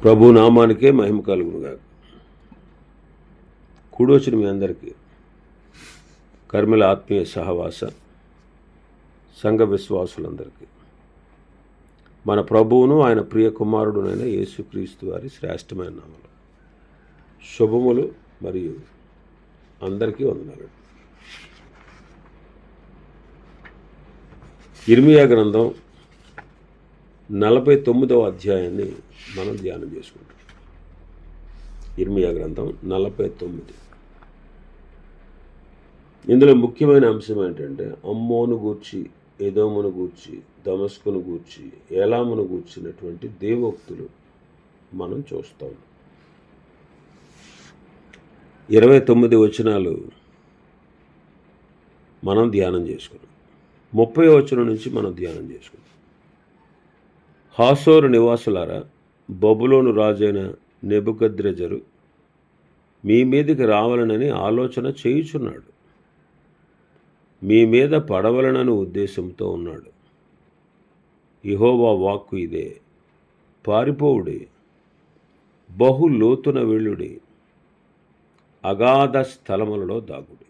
ప్రభు నామానికే మహిమ కలుగునుగాక. కూడొచ్చిన మీ అందరికీ కర్మల ఆత్మీయ సహవాస సంఘ విశ్వాసులందరికీ మన ప్రభువును ఆయన ప్రియ కుమారుడునైన యేసుక్రీస్తు వారి శ్రేష్టమైన నామములో శుభములు మరియు అందరికీ వందనాలు. ఇర్మియా గ్రంథం 49వ అధ్యాయాన్ని మనం ధ్యానం చేసుకుంటాం. ఇర్మియా గ్రంథం 49. ఇందులో ముఖ్యమైన అంశం ఏంటంటే అమ్మోను గూర్చి, ఎదోమును గూర్చి, దమస్కును గూర్చి, ఏలామును గూర్చినటువంటి దేవోక్తులు మనం చూస్తాం. 29 వచనాలు మనం ధ్యానం చేసుకున్నాం. 30వ వచనం నుంచి మనం ధ్యానం చేసుకున్నాం. హాసోరు నివాసులారా, బబులోను రాజైన నెబుకద్రెజరు మీ మీదకి రావాలనని ఆలోచన చేయుచున్నాడు. మీ మీద పడవలనని ఉద్దేశంతో ఉన్నాడు. యెహోవా వాక్కు ఇదే: పారిపోవుడి, బహు లోతున వెళ్ళుడి, అగాధ స్థలములలో దాగుడి.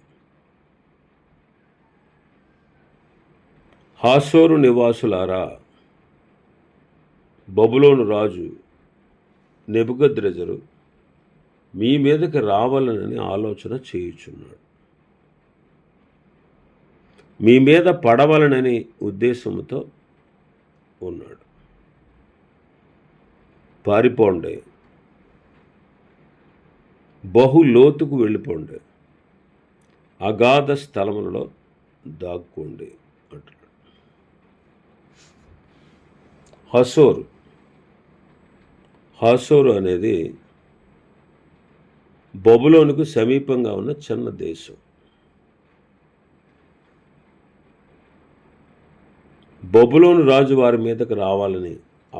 హాసోరు నివాసులారా, బబులోను రాజు నెబుకద్రెజరు మీ మీదకి రావాలనని ఆలోచన చేయుచున్నాడు. మీ మీద పడవలనని ఉద్దేశంతో ఉన్నాడు. పారిపోండి, బహు లోతుకు వెళ్ళిపోండి, అగాధ స్థలములలో దాక్కోండి అంటున్నాడు. హాసోరు అనేది బబులోనుకు సమీపంగా ఉన్న చిన్న దేశం. బబులోను రాజు వారి మీదకు రావాలని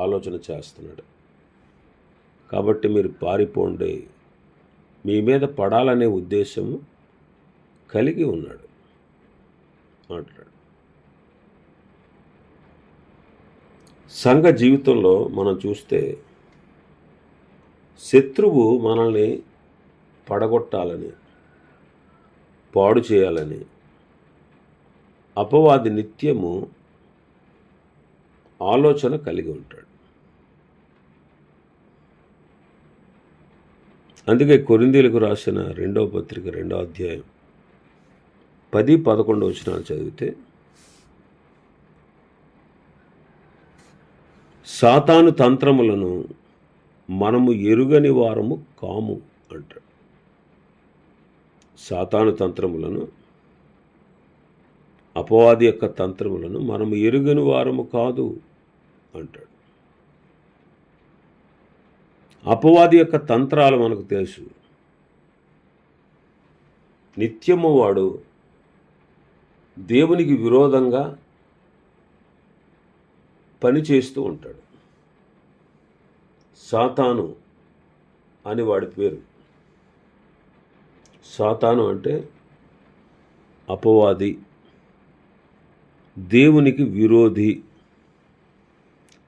ఆలోచన చేస్తున్నాడు. కాబట్టి మీరు పారిపోండి, మీ మీద పడాలనే ఉద్దేశము కలిగి ఉన్నాడు అంటాడు. సంఘ జీవితంలో మనం చూస్తే శత్రువు మనల్ని పడగొట్టాలని, పాడు చేయాలని అపవాది నిత్యము ఆలోచన కలిగి ఉంటాడు. అందుకే కొరింథీయులకు రాసిన 2వ పత్రిక 2వ అధ్యాయం 10-11 వచనాలు చదివితే, సాతాను తంత్రములను మనము ఎరుగని వారము కాము అంటాడు. సాతాను తంత్రములను, అపవాది యొక్క తంత్రములను మనము ఎరుగని వారము కాదు అంటాడు. అపవాది యొక్క తంత్రాలు మనకు తెలుసు. నిత్యము వాడు దేవునికి విరోధంగా పని చేస్తూ ఉంటాడు. సాతాను అని వాడి పేరు. సాతాను అంటే అపవాది, దేవునికి విరోధి,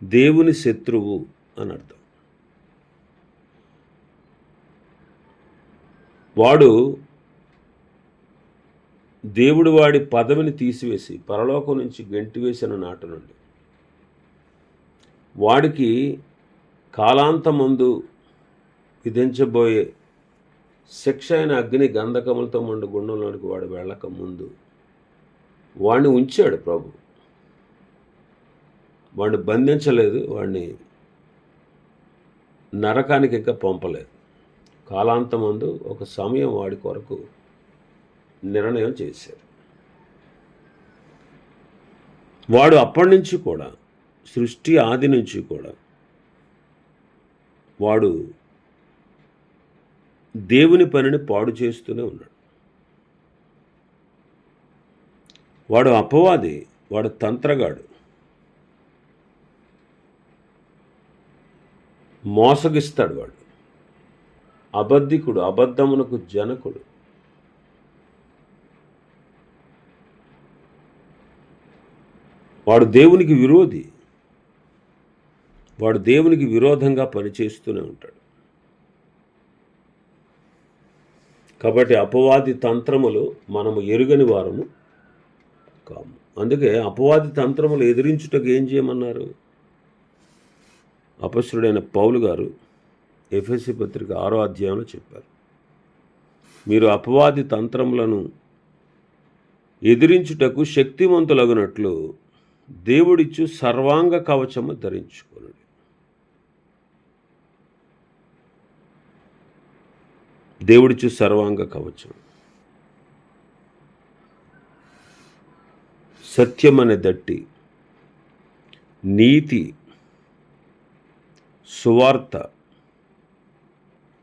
దేవుని శత్రువు అని అర్థం. వాడు దేవుడు వాడి పదవిని తీసివేసి పరలోకం నుంచి గెంటివేసిన నాటి నుండి వాడికి కాలాంతమందు విధించబోయే శిక్ష అయిన అగ్ని గంధకములతో మండు గుండంలోనికి వాడు వెళ్ళక ముందు వాడిని ఉంచాడు ప్రభు. వాడిని బంధించలేదు, వాడిని నరకానికి ఇంకా పంపలేదు. కాలాంతమందు ఒక సమయం వాడి కొరకు నిర్ణయం చేశారు. వాడు అప్పటి నుంచి కూడా, సృష్టి ఆది నుంచి కూడా వాడు దేవుని పనిని పాడు చేస్తూనే ఉన్నాడు. వాడు అపవాది, వాడు తంత్రగాడు, మోసగిస్తాడు. వాడు అబద్ధికుడు, అబద్ధమునకు జనకుడు. వాడు దేవునికి విరోధి. వాడు దేవునికి విరోధంగా పనిచేస్తూనే ఉంటాడు. కాబట్టి అపవాది తంత్రములు మనము ఎరుగని వారము కాము. అందుకే అపవాది తంత్రములు ఎదిరించుటకు ఏం చేయమన్నారు? అపొస్తలుడైన పౌలు గారు ఎఫెసీ పత్రిక 6వ అధ్యాయంలో చెప్పారు, మీరు అపవాది తంత్రములను ఎదిరించుటకు శక్తివంతులగునట్లు దేవుడిచ్చు సర్వాంగ కవచము ధరించుకొనుడి. దేవుడిచ్చు సర్వాంగ కవచం, సత్యమనే దట్టి, నీతి, సువార్త,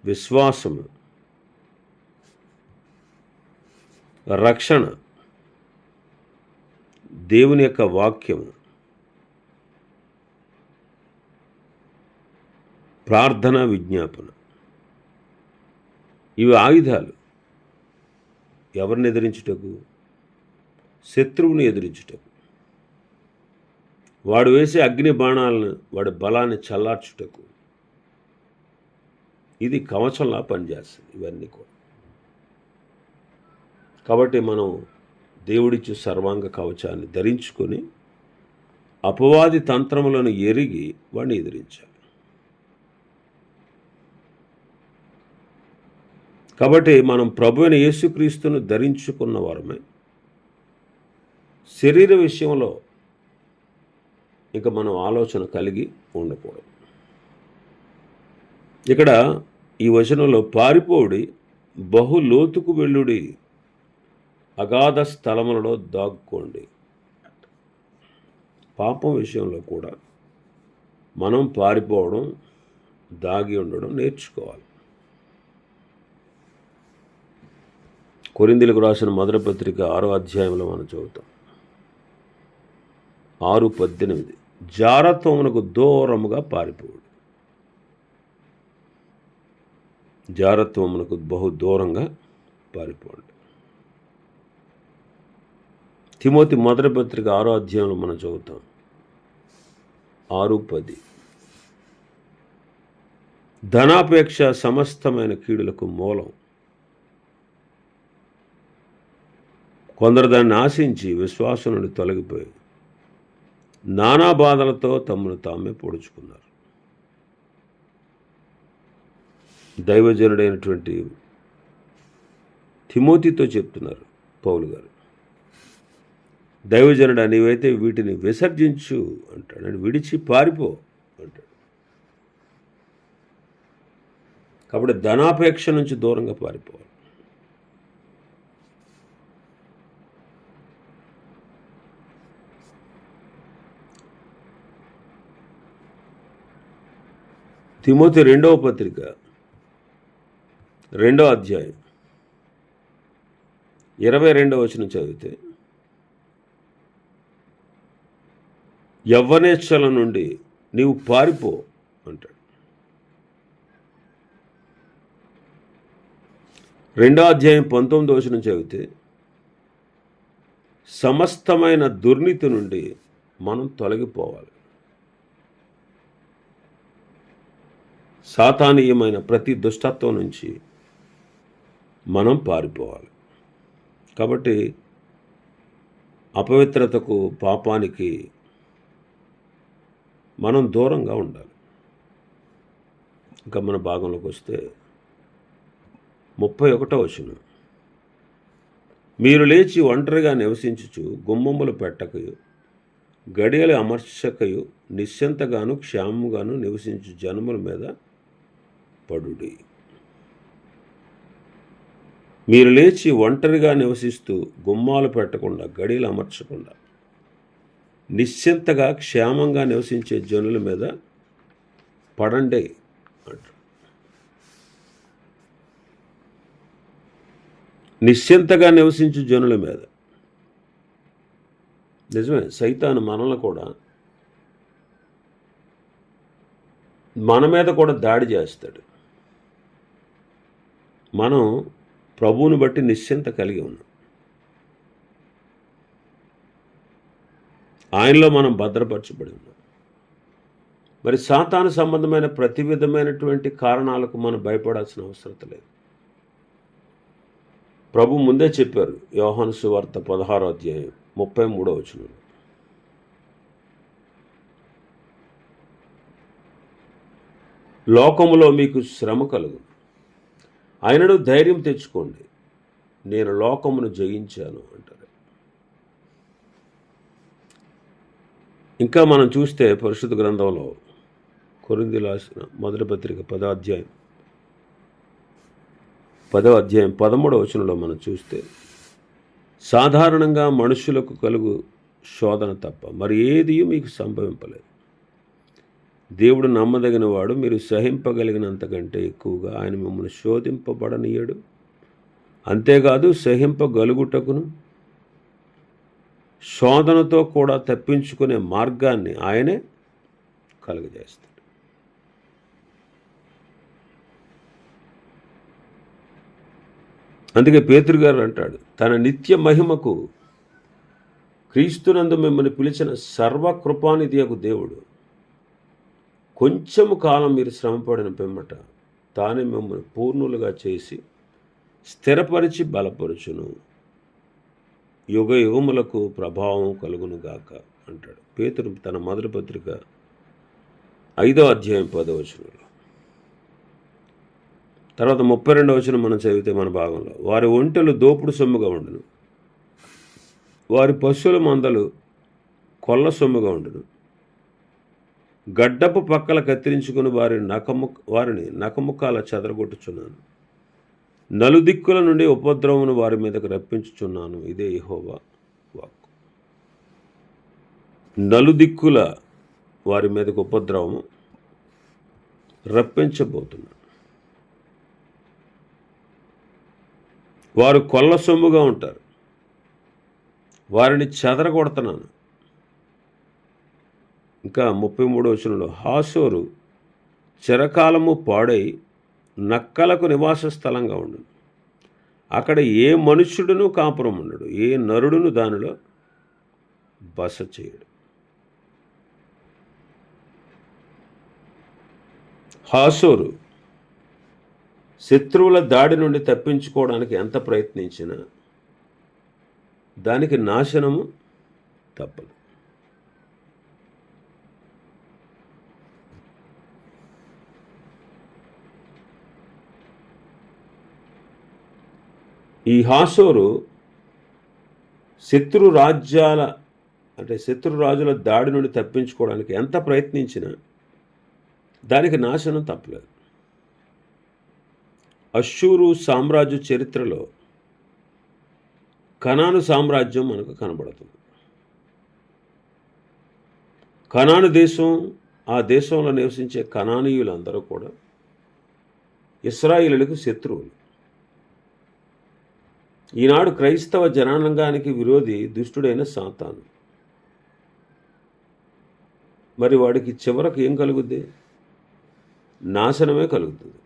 విశ్వాసము, రక్షణ, దేవుని యొక్క వాక్యము, ప్రార్థన, విజ్ఞాపన, ఇవి ఆయుధాలు. ఎవరిని ఎదిరించుటకు? శత్రువుని ఎదిరించుటకు. వాడు వేసే అగ్ని బాణాలను, వాడి బలాన్ని చల్లార్చుటకు ఇది కవచంలా పనిచేస్తుంది ఇవన్నీ కూడా. కాబట్టి మనం దేవుడిచ్చు సర్వాంగ కవచాన్ని ధరించుకొని అపవాది తంత్రములను ఎరిగి వాడిని ఎదిరించాలి. కాబట్టి మనం ప్రభువైన యేసుక్రీస్తును ధరించుకున్న వారమే. శరీర విషయంలో ఇక మనం ఆలోచన కలిగి ఉండకూడదు. ఇక్కడ ఈ వచనంలో పారిపోడి బహు లోతుకు వెళ్ళుడి, అగాధ స్థలములలో దాక్కోండి. పాపం విషయంలో కూడా మనం పారిపోవడం, దాగి ఉండడం నేర్చుకోవాలి. కొరింథీయులకు రాసిన మొదటి పత్రిక 6వ అధ్యాయంలో మనం చదువుతాం 6:18, జారత్వమునకు దూరముగా పారిపోడు. జారత్వమునకు బహు దూరంగా పారిపోండి. తిమోతి మొదటి పత్రిక 6వ అధ్యాయంలో మనం చదువుతాం 6:10, ధనాపేక్ష సమస్తమైన కీడులకు మూలం. కొందరు దాన్ని ఆశించి విశ్వాసం నుండి తొలగిపోయి నానా బాధలతో తమను తామే పొడుచుకున్నారు. దైవజనుడైనటువంటి తిమోతితో చెప్తున్నారు పౌలు గారు, దైవజనుడా నీవైతే వీటిని విసర్జించు అంటాడు, అని విడిచి పారిపో అంటాడు. కాబట్టి ధనాపేక్ష నుంచి దూరంగా పారిపోవాలి. తిమోతి 2వ పత్రిక 2వ అధ్యాయం 22వ వచనం చదివితే, యవ్వనేచ్ఛల నుండి నీవు పారిపో అంటాడు. 2వ అధ్యాయం 19వ వచనం చదివితే, సమస్తమైన దుర్నీతి నుండి మనం తొలగిపోవాలి. సాతానీయమైన ప్రతి దుష్టత్వం నుంచి మనం పారిపోవాలి. కాబట్టి అపవిత్రతకు, పాపానికి మనం దూరంగా ఉండాలి. ఇంకా మన భాగంలోకి వస్తే 31వ వచనం, మీరు లేచి ఒంటరిగా నివసించుచు గుమ్మములు పెట్టకయు గడియలు అమర్చకయు నిశ్చింతగాను క్షేమముగాను నివసించు జనముల మీద పడుడి. మీరు లేచి ఒంటరిగా నివసిస్తూ గుమ్మాలు పెట్టకుండా గడియలు అమర్చకుండా నిశ్చింతగా క్షేమంగా నివసించే జనుల మీద పడండి అంటారు. నిశ్చింతగా నివసించే జనుల మీద. నిజమే, సైతాను మనల్ని కూడా మన మీద కూడా దాడి చేస్తాడు. మనం ప్రభువుని బట్టి నిశ్చింత కలిగి ఉన్నాం. ఆయనలో మనం భద్రపరచబడి ఉన్నాం. మరి సాతాను సంబంధమైన ప్రతి విధమైనటువంటి కారణాలకు మనం భయపడాల్సిన అవసరం లేదు. ప్రభు ముందే చెప్పారు, యోహాను సువార్త 16వ అధ్యాయం 33వ వచనం, లోకములో మీకు శ్రమ కలుగు, ఆయనను ధైర్యం తెచ్చుకోండి, నేను లోకమును జయించాను అంటారు. ఇంకా మనం చూస్తే పరిశుద్ధ గ్రంథంలో కొరింథీయులకు రాసిన మొదటి పత్రిక 10వ అధ్యాయం 13వ వచనంలో మనం చూస్తే, సాధారణంగా మనుషులకు కలుగు శోధన తప్ప మరి ఏది మీకు సంభవింపలేదు. దేవుడు నమ్మదగిన వాడు, మీరు సహింపగలిగినంతకంటే ఎక్కువగా ఆయన మిమ్మల్ని శోధింపబడనీయడు. అంతేకాదు, సహింపగలుగుటకును శోధనతో కూడా తప్పించుకునే మార్గాన్ని ఆయనే కలుగజేస్తాడు. అందుకే పేతురు గారు అంటాడు, తన నిత్య మహిమకు క్రీస్తునందు మిమ్మల్ని పిలిచిన సర్వకృపానిధియగు దేవుడు కొంచెము కాలం మీరు శ్రమపడిన పిమ్మట తానే మిమ్మల్ని పూర్ణులుగా చేసి స్థిరపరిచి బలపరుచును, యుగ యుగములకు ప్రభావం కలుగునుగాక అంటాడు పేతురు తన మొదటి పత్రిక 5వ అధ్యాయం 10వ వచనంలో. తర్వాత 32వ వచనం మనం చదివితే మన భాగంలో, వారి ఒంటెలు దోపుడు సొమ్ముగా ఉండును, వారి పశువుల మందలు కొల్ల సొమ్ముగా ఉండును, గడ్డపు పక్కల కత్తిరించుకుని వారిని నకముఖాల చెదరగొట్టుచున్నాను, నలుదిక్కుల నుండి ఉపద్రవమును వారి మీదకు రప్పించుచున్నాను, ఇదే యెహోవా వాక్కు. నలుదిక్కుల వారి మీదకు ఉపద్రవము రప్పించబోతున్నాను. వారు కొల్ల సొమ్ముగా ఉంటారు, వారిని చెదరగొడుతున్నాను. ఇంకా 33వ వచనంలో, హాసోరు చిరకాలము పాడై నక్కలకు నివాస స్థలంగా ఉండును, అక్కడ ఏ మనుష్యుడును కాపురం ఉండడు, ఏ నరుడును దానిలో బస చేయడు. హాసోరు శత్రువుల దాడి నుండి తప్పించుకోవడానికి ఎంత ప్రయత్నించినా దానికి నాశనము తప్పదు. ఈ హాసోరు శత్రు రాజుల దాడి నుండి తప్పించుకోవడానికి ఎంత ప్రయత్నించినా దానికి నాశనం తప్పలేదు. అష్షూరు సామ్రాజ్య చరిత్రలో కనాను సామ్రాజ్యం మనకు కనబడుతుంది. కనాను దేశం, ఆ దేశంలో నివసించే కనానీయులందరూ కూడా ఇశ్రాయేలులకు శత్రువులు. ఈనాడు క్రైస్తవ జనాంగానికి విరోధి దుష్టుడైన సాతాను. మరి వాడికి చివరకు ఏం కలుగుద్ది? నాశనమే కలుగుతుంది.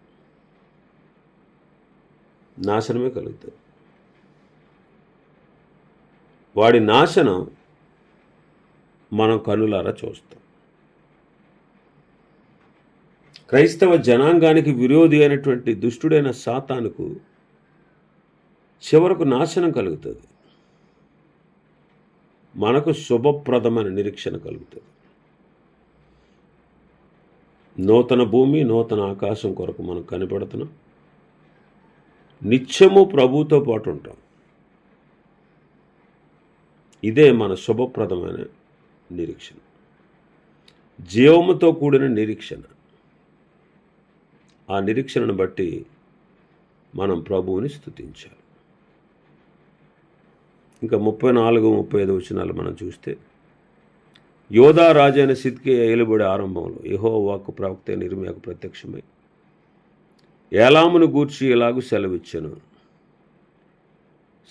వాడి నాశనం మనం కనులారా చూస్తాం. క్రైస్తవ జనాంగానికి విరోధి అయినటువంటి దుష్టుడైన సాతానుకు చివరకు నాశనం కలుగుతుంది, మనకు శుభప్రదమైన నిరీక్షణ కలుగుతుంది. నూతన భూమి, నూతన ఆకాశం కొరకు మనం కనిపెడుతున్నాం. నిత్యము ప్రభువుతో పాటు ఉంటాం. ఇదే మన శుభప్రదమైన నిరీక్షణ, జీవముతో కూడిన నిరీక్షణ. ఆ నిరీక్షణను బట్టి మనం ప్రభువుని స్తుతించాలి. ఇంకా 34, 35 వచనాలు మనం చూస్తే, యోధా రాజైన సిద్కియా ఏలుబడి ఆరంభంలో యెహోవా వాక్కు ప్రవక్త అయిన ఇర్మీయాకు ప్రత్యక్షమై ఏలామును గూర్చి ఇలాగు సెలవిచ్చెను.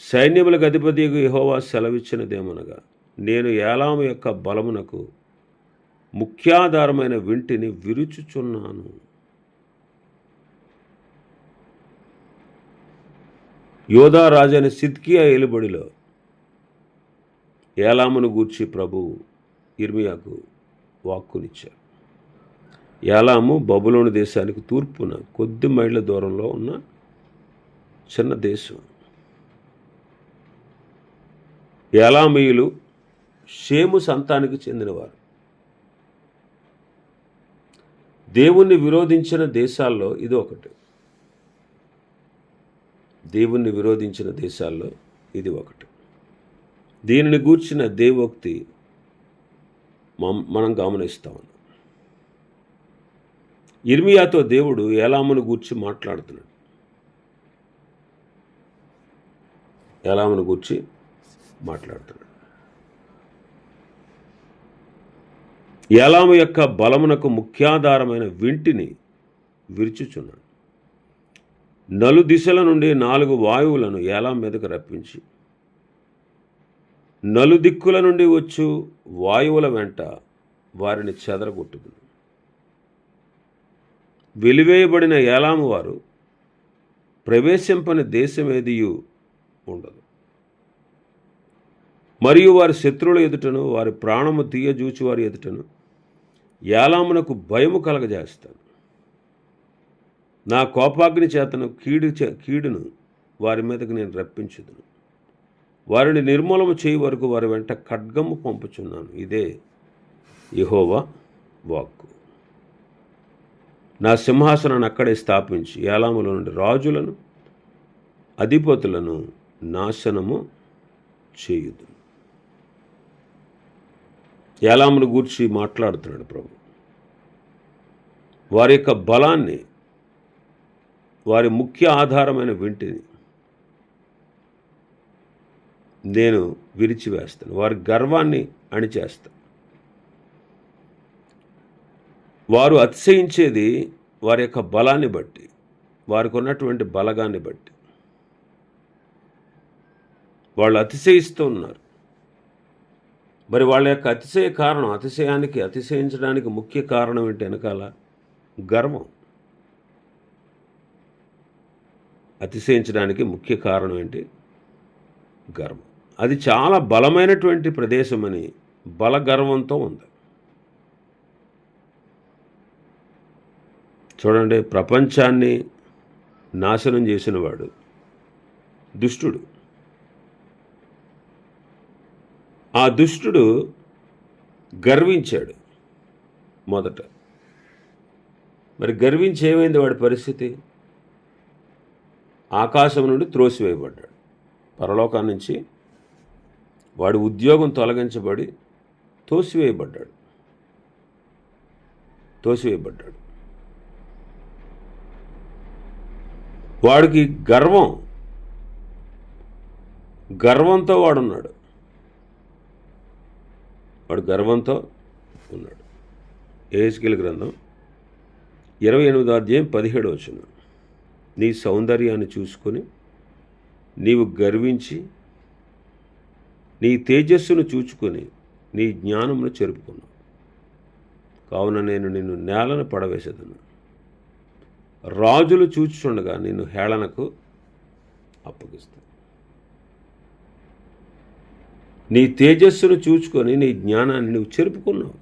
సైన్యములకు అధిపతియగు యెహోవా సెలవిచ్చినదేమనగా, నేను ఏలాము యొక్క బలమునకు ముఖ్యాధారమైన వింటిని విరుచుచున్నాను. యోధా రాజైన సిద్కియా ఏలుబడిలో ఏలామును గూర్చి ప్రభువు ఇర్మీయాకు వాక్కునిచ్చారు. యాలాము బబులోను దేశానికి తూర్పున కొద్ది మైళ్ళ దూరంలో ఉన్న చిన్న దేశం. యాలామీయులు షేము సంతానికి చెందినవారు. దేవుణ్ణి విరోధించిన దేశాల్లో ఇది ఒకటి. దేవుణ్ణి విరోధించిన దేశాల్లో ఇది ఒకటి. దీనిని గూర్చిన దేవోక్తి మనం గమనిస్తా ఉన్నాం. ఇర్మియాతో దేవుడు ఏలామును గూర్చి మాట్లాడుతున్నాడు. ఏలామును గూర్చి మాట్లాడుతున్నాడు. ఏలాము యొక్క బలమునకు ముఖ్యాధారమైన వింటిని విరుచుచున్నాడు. నలుదిశల నుండి 4 వాయువులను ఏలాం మీదకు రప్పించి నలుదిక్కుల నుండి వచ్చు వాయువుల వెంట వారిని చెదరగొట్టుకుని వెలివేయబడిన ఏలాము వారు ప్రవేశింపని దేశమేదియు ఉండదు. మరియు వారి శత్రువుల ఎదుటను వారి ప్రాణము తీయజూచి వారి ఎదుటను ఏలామునకు భయము కలగజేస్తాను. నా కోపాగ్ని చేతను కీడును వారి మీదకి నేను రప్పించుదును. వారిని నిర్మూలము చేయి వరకు వారి వెంట ఖడ్గము పంపుచున్నాను. ఇదే యెహోవా వాక్కు. నా సింహాసనాన్ని అక్కడే స్థాపించి ఏలాములో నుండి రాజులను అధిపతులను నాశనము చేయుదును. ఏలామును గూర్చి మాట్లాడుతున్నాడు ప్రభు. వారి యొక్క బలాన్ని, వారి ముఖ్య ఆధారమైన వింటిని నేను విరిచివేస్తాను. వారి గర్వాన్ని అణిచేస్తాను. వారు అతిశయించేది వారి యొక్క బలాన్ని బట్టి, వారికి ఉన్నటువంటి బలగాన్ని బట్టి. వాళ్ళు అతిశయిస్తూ ఉన్నారు. మరి వాళ్ళ యొక్క అతిశయ కారణం, అతిశయించడానికి ముఖ్య కారణం ఏంటి? వెనకాల గర్వం. అతిశయించడానికి ముఖ్య కారణం ఏంటి? గర్వం. అది చాలా బలమైనటువంటి ప్రదేశమని బలగర్వంతో ఉంది. చూడండి, ప్రపంచాన్ని నాశనం చేసినవాడు దుష్టుడు. ఆ దుష్టుడు గర్వించాడు మొదట. మరి గర్వించి ఏమైంది వాడి పరిస్థితి? ఆకాశం నుండి త్రోసివేయబడ్డాడు. పరలోకం నుంచి వాడి ఉద్యోగం తొలగించబడి తోసివేయబడ్డాడు. వాడికి గర్వంతో వాడున్నాడు. వాడు గర్వంతో ఉన్నాడు. యెహెజ్కేలు గ్రంథం 28వ అధ్యాయం 17వ వచనం. నీ సౌందర్యాన్ని చూసుకొని నీవు గర్వించి నీ తేజస్సును చూచుకొని నీ జ్ఞానమును చెరుపుకున్నావు. కావున నేను నిన్ను నేలను పడవేసేదను. రాజులు చూచుచుండగా నిన్ను హేళనకు అప్పగిస్తాను. నీ తేజస్సును చూచుకొని నీ జ్ఞానాన్ని నువ్వు చెరుపుకున్నావు.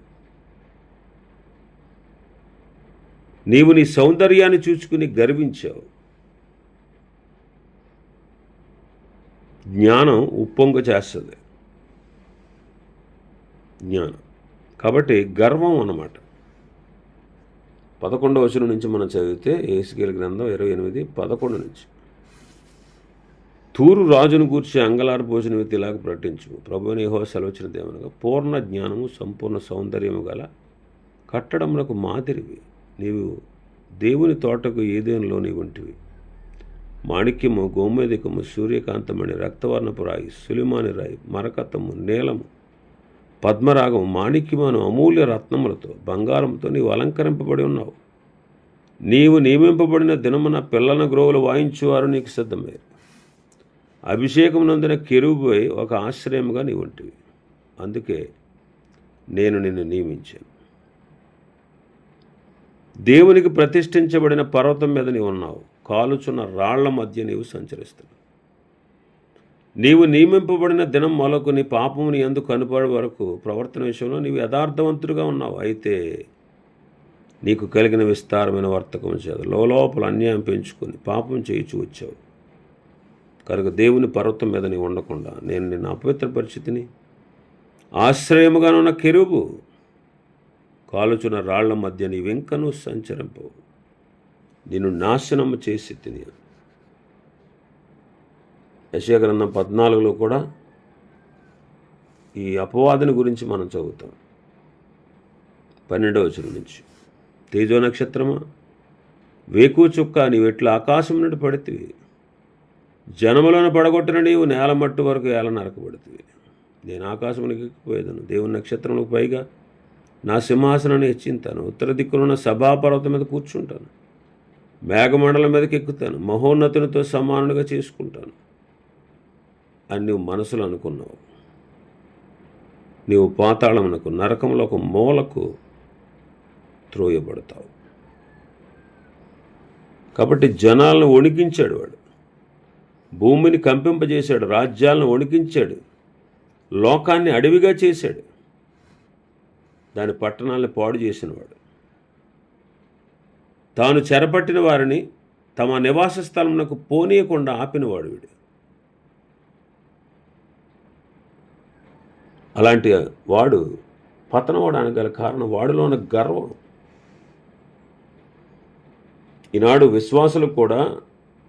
నీవు నీ సౌందర్యాన్ని చూచుకుని గర్వించావు. జ్ఞానం ఉప్పొంగ చేస్తుంది. జ్ఞానం కాబట్టి గర్వం అన్నమాట. 11వ వచనం నుంచి మనం చదివితే యెహెజ్కేలు గ్రంథం 28:11 నుంచి. తూరు రాజును గూర్చి అంగలార్పోసిన వ్యక్తి ఇలాగ ప్రకటించు. ప్రభువైన యెహోవా సెలవిచ్చినదేమనగా, పూర్ణ జ్ఞానము సంపూర్ణ సౌందర్యము గల కట్టడములకు మాదిరివి. నీవు దేవుని తోటకు ఏదేనులో నీ వంటివి. మాణిక్యము, గోమేధికము, సూర్యకాంతమణి, రక్తవర్ణపు రాయి, సులిమాని రాయి, మరకతము, నీలము, పద్మరాగము, మాణిక్యమును అమూల్య రత్నములతో బంగారంతో నీవు అలంకరింపబడి ఉన్నావు. నీవు నియమింపబడిన దినమున పిల్లల గ్రోవులు వాయించువారు నీకు సిద్ధమయ్యారు. అభిషేకం నందిన కెరూబుపై ఒక ఆశ్రయముగా నీ వంటివి. అందుకే నేను నిన్ను నియమించాను. దేవునికి ప్రతిష్ఠించబడిన పర్వతం మీద నీవు ఉన్నావు. కాలుచున్న రాళ్ల మధ్య నీవు సంచరిస్తున్నావు. నీవు నియమింపబడిన దినం మొలకు నీ పాపము నీ యందు కనుపడే వరకు ప్రవర్తన విషయంలో నీవు యథార్థవంతుడిగా ఉన్నావు. అయితే నీకు కలిగిన విస్తారమైన వర్తకం చేత లోపల అన్యాయం పెంచుకొని పాపం చేయించి వచ్చావు కనుక దేవుని పర్వతం మీద నీ ఉండకుండా నేను నిన్ను అపవిత్ర పరిస్థితిని ఆశ్రయముగానున్న కెరూబు కాలుచున్న రాళ్ల మధ్య నీవెంకను సంచరింపవు నిన్ను నాశనము చేసి తిని. యెషయా గ్రంథం 14లో కూడా ఈ అపవాదుని గురించి మనం చదువుతాం. 12వ వచనం నుంచి, తేజో నక్షత్రమా వేకు చుక్క నీవెట్లా ఆకాశం నుండి పడితివి, జనములను పడగొట్టిన నీవు నేల మట్టు వరకు ఏల నరకబడితివి. నేను ఆకాశమునికి ఎక్కిపోయేదను, దేవుని నక్షత్రములకు పైగా నా సింహాసనాన్ని హెచ్చింతాను. ఉత్తర దిక్కునున్న సభాపర్వతం మీద కూర్చుంటాను, మేఘమండలం మీదకి ఎక్కుతాను, మహోన్నతునితో సమానుడిగా చేసుకుంటాను అని నువ్వు మనసులో అనుకున్నావు. నీవు పాతాళమునకు నరకంలో ఒక మూలకు త్రోయబడతావు. కాబట్టి జనాలను వణికించాడు వాడు, భూమిని కంపింపజేశాడు, రాజ్యాలను వణికించాడు, లోకాన్ని అడవిగా చేశాడు, దాని పట్టణాలను పాడు చేసినవాడు. తాను చెరపట్టిన వారిని తమ నివాస స్థలమునకు పోనీయకుండా ఆపినవాడు వీడు. అలాంటి వాడు పతనమవడానికి గల కారణం వాడిలో ఉన్న గర్వం. ఈనాడు విశ్వాసులకు కూడా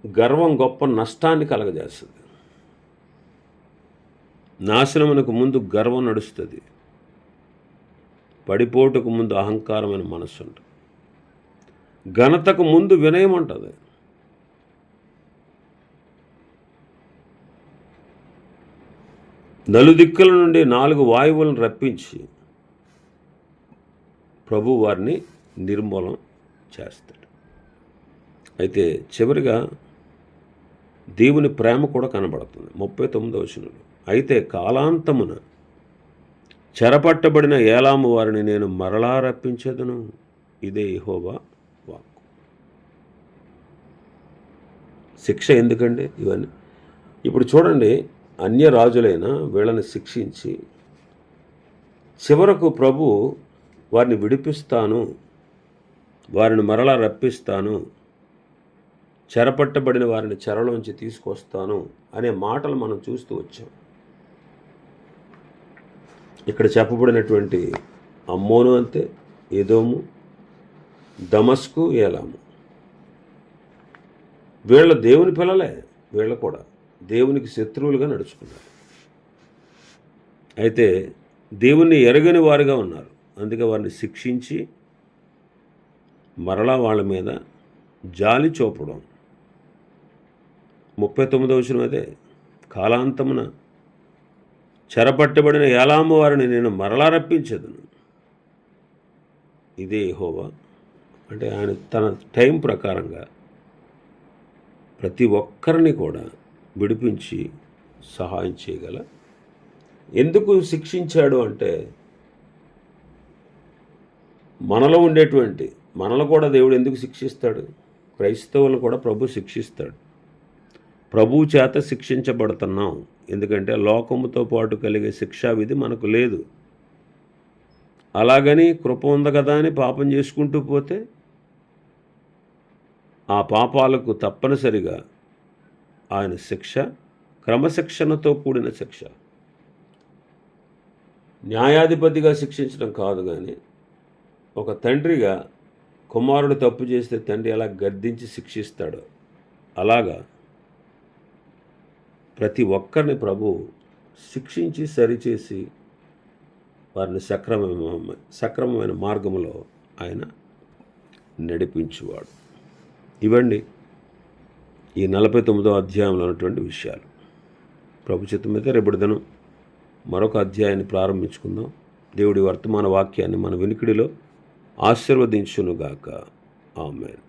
గర్వం గొప్ప నష్టాన్ని కలగజేస్తుంది. నాశనమునకు ముందు గర్వం నడుస్తుంది, పడిపోటుకు ముందు అహంకారమైన మనస్సు ఉంటుంది, ఘనతకు ముందు వినయం ఉంటుంది. నలుదిక్కుల నుండి 4 వాయువులను రప్పించి ప్రభు వారిని నిర్మూలం చేస్తాడు. అయితే చివరిగా దేవుని ప్రేమ కూడా కనబడుతుంది. 39వ వచనంలో, అయితే కాలాంతమున చెరపట్టబడిన ఏలాము వారిని నేను మరలా రప్పించేదను, ఇదే యెహోవా వాక్కు. శిక్ష ఎందుకండి ఇవన్నీ? ఇప్పుడు చూడండి, అన్య రాజులైన వీళ్ళని శిక్షించి చివరకు ప్రభు వారిని విడిపిస్తాను, వారిని మరలా రప్పిస్తాను, చెరపట్టబడిన వారిని చెరలోంచి తీసుకొస్తాను అనే మాటలు మనం చూస్తూ వచ్చాం. ఇక్కడ చెప్పబడినటువంటి అమ్మోను అంతే, ఎదోము, దమస్కు, ఏలాము వీళ్ళ దేవుని పిల్లలే. వీళ్ళు కూడా దేవునికి శత్రువులుగా నడుచుకున్నారు. అయితే దేవుణ్ణి ఎరగని వారుగా ఉన్నారు. అందుకే వారిని శిక్షించి మరలా వాళ్ళ మీద జాలి చూపడం. 39వ వచనం అదే, కాలాంతమున చెరపట్టబడిన ఏలాము వారిని నేను మరలా రప్పించేదను, ఇదే యెహోవా. అంటే ఆయన తన టైం ప్రకారంగా ప్రతి ఒక్కరిని కూడా విడిపించి సహాయం చేయగల. ఎందుకు శిక్షించాడు అంటే, మనలో ఉండేటువంటి మనలో కూడా దేవుడు ఎందుకు శిక్షిస్తాడు? క్రైస్తవులను కూడా ప్రభు శిక్షిస్తాడు. ప్రభు చేత శిక్షించబడుతున్నాం. ఎందుకంటే లోకముతో పాటు కలిగే శిక్షా విధి మనకు లేదు. అలాగని కృప ఉంది కదా అని పాపం చేసుకుంటూ పోతే ఆ పాపాలకు తప్పనిసరిగా ఆయన శిక్ష క్రమశిక్షణతో కూడిన శిక్ష. న్యాయాధిపతిగా శిక్షించడం కాదు, కానీ ఒక తండ్రిగా కుమారుడు తప్పు చేస్తే తండ్రి ఎలా గద్దించి శిక్షిస్తాడో అలాగా ప్రతి ఒక్కరిని ప్రభు శిక్షించి సరిచేసి వారిని సక్రమమైన మార్గంలో ఆయన నడిపించువాడు. ఇవండి ఈ 49వ అధ్యాయంలో ఉన్నటువంటి విషయాలు. ప్రభు చిత్తం మీద రేపటి దినం మరొక అధ్యాయాన్ని ప్రారంభించుకుందాం. దేవుడి వర్తమాన వాక్యాన్ని మన వినికిడిలో ఆశీర్వదించునుగాక. ఆమేన్.